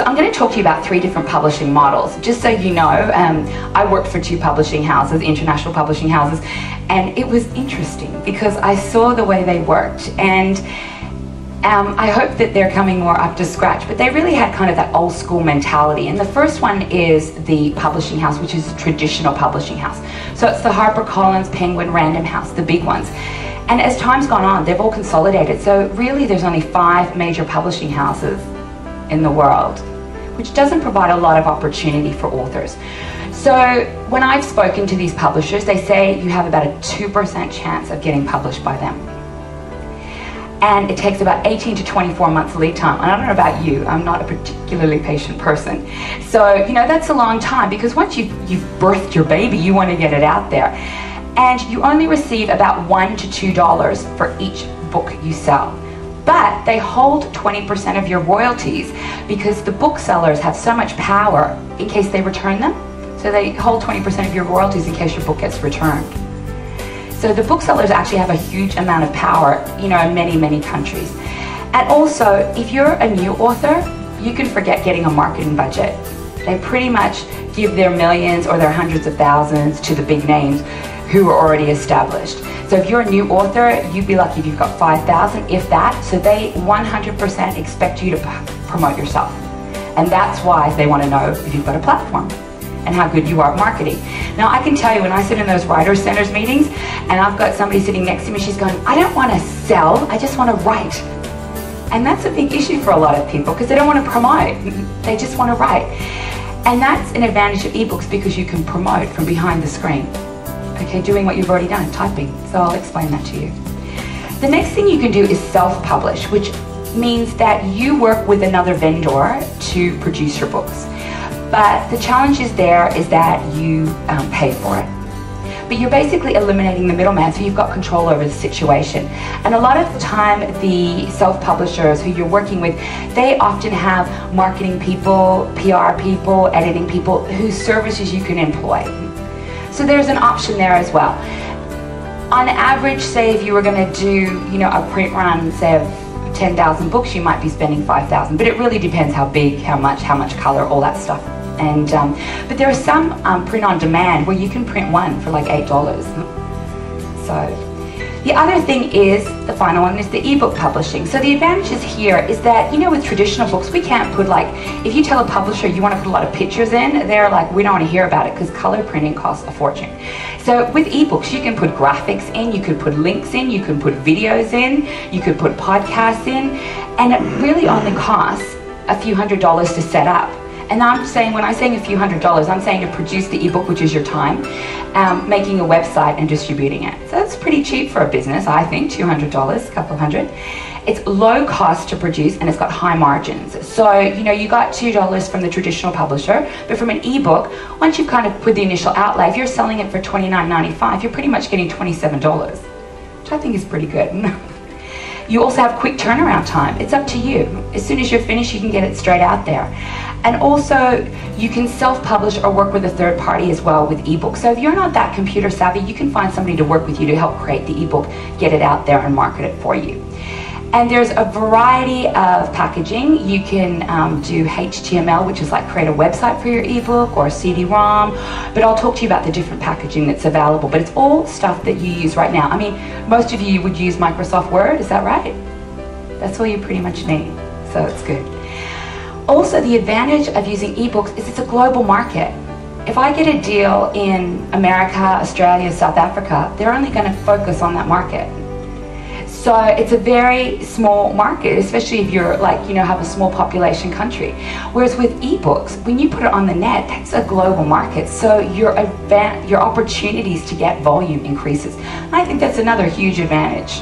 So I'm going to talk to you about 3 different publishing models. Just so you know, I worked for 2 publishing houses, international publishing houses, and it was interesting because I saw the way they worked, and I hope that they're coming more up to scratch, but they really had kind of that old school mentality. And the first one is the publishing house, which is a traditional publishing house. So it's the Harper Collins, Penguin, Random House, the big ones. And as time's gone on, they've all consolidated. So really there's only 5 major publishing houses in the world, which doesn't provide a lot of opportunity for authors. So when I've spoken to these publishers, they say you have about a 2% chance of getting published by them. And it takes about 18 to 24 months lead time. And I don't know about you, I'm not a particularly patient person. So, you know, that's a long time, because once you've birthed your baby, you want to get it out there. And you only receive about $1 to $2 for each book you sell. But they hold 20% of your royalties, because the booksellers have so much power in case they return them. So they hold 20% of your royalties in case your book gets returned. So the booksellers actually have a huge amount of power, you know, in many, many countries. And also, if you're a new author, you can forget getting a marketing budget. They pretty much give their millions or their hundreds of thousands to the big names who are already established. So if you're a new author, you'd be lucky if you've got 5,000, if that. So they 100% expect you to promote yourself. And that's why they want to know if you've got a platform and how good you are at marketing. Now, I can tell you, when I sit in those writers' centers meetings and I've got somebody sitting next to me, she's going, I don't want to sell, I just want to write. And that's a big issue for a lot of people, because they don't want to promote, they just want to write. And that's an advantage of eBooks, because you can promote from behind the screen. Okay, doing what you've already done, typing. So I'll explain that to you. The next thing you can do is self-publish, which means that you work with another vendor to produce your books. But the challenge is that you pay for it. But you're basically eliminating the middleman, so you've got control over the situation. And a lot of the time, the self-publishers who you're working with, they often have marketing people, PR people, editing people, whose services you can employ. So there's an option there as well. On average, say if you were going to do, you know, a print run, say of 10,000 books, you might be spending 5,000. But it really depends how big, how much color, all that stuff. And but there are some print on demand where you can print one for like $8. So the other thing is, the final one is the ebook publishing. So the advantages here is that, you know, with traditional books, we can't put, like, if you tell a publisher you want to put a lot of pictures in, they're like, we don't want to hear about it, because color printing costs a fortune. So with ebooks, you can put graphics in, you could put links in, you can put videos in, you could put podcasts in, and it really only costs a few $100s to set up. And I'm saying, when I'm saying a few $100s, I'm saying to produce the ebook, which is your time, making a website and distributing it. So that's pretty cheap for a business, I think, $200, a couple hundred. It's low cost to produce, and it's got high margins. So, you know, you got $2 from the traditional publisher, but from an ebook, once you've kind of put the initial outlay, if you're selling it for $29.95, you're pretty much getting $27, which I think is pretty good. You also have quick turnaround time. It's up to you. As soon as you're finished, you can get it straight out there. And also, you can self-publish or work with a third party as well with ebooks. So if you're not that computer savvy, you can find somebody to work with you to help create the ebook, get it out there and market it for you. And there's a variety of packaging. You can do HTML, which is like create a website for your ebook, or a CD-ROM, but I'll talk to you about the different packaging that's available. But it's all stuff that you use right now. I mean, most of you would use Microsoft Word, is that right? That's all you pretty much need, so it's good. Also, the advantage of using ebooks is it's a global market. If I get a deal in America, Australia, South Africa, they're only going to focus on that market. So it's a very small market, especially if you're, like, you know, have a small population country. Whereas with ebooks, when you put it on the net, that's a global market. So your opportunities to get volume increases. I think that's another huge advantage.